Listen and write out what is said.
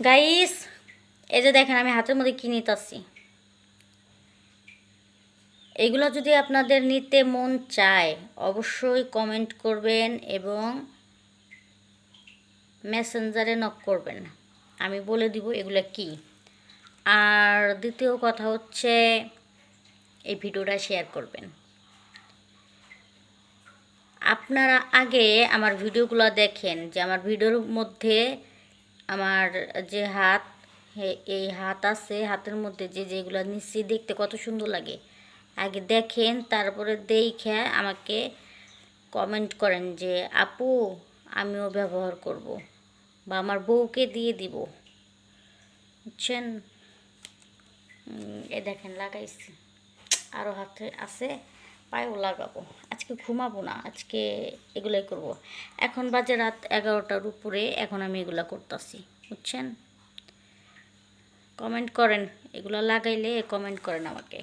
Guys, এই যে দেখেন আমি হাতের মধ্যে কি নিতেছি। এগুলো যদি আপনাদের নিতে মন চায় অবশ্যই কমেন্ট করবেন এবং মেসেঞ্জারে নক করবেন, আমি বলে দিব এগুলো কি। আর দ্বিতীয় কথা হচ্ছে এই ভিডিওটা শেয়ার করবেন। আপনারা আগে আমার ভিডিওগুলো দেখেন, যে আমার ভিডিওর মধ্যে আমার যে হাত, এই হাত আছে, হাতের মধ্যে যে যেগুলো নিচ্ছি দেখতে কত সুন্দর লাগে। আগে দেখেন, তারপরে দেখে আমাকে কমেন্ট করেন যে আপু আমিও ব্যবহার করব বা আমার বউকে দিয়ে দিব, বুঝছেন। এ দেখেন লাগাইছি, আরও হাতে আছে, পায়েও লাগাবো। আজকে ঘুমাবো না, আজকে এগুলোই করব। এখন বাজে রাত 11টার উপরে, এখন আমি এগুলা করতেছি, বুঝছেন। কমেন্ট করেন, এগুলো লাগাইলে কমেন্ট করেন আমাকে।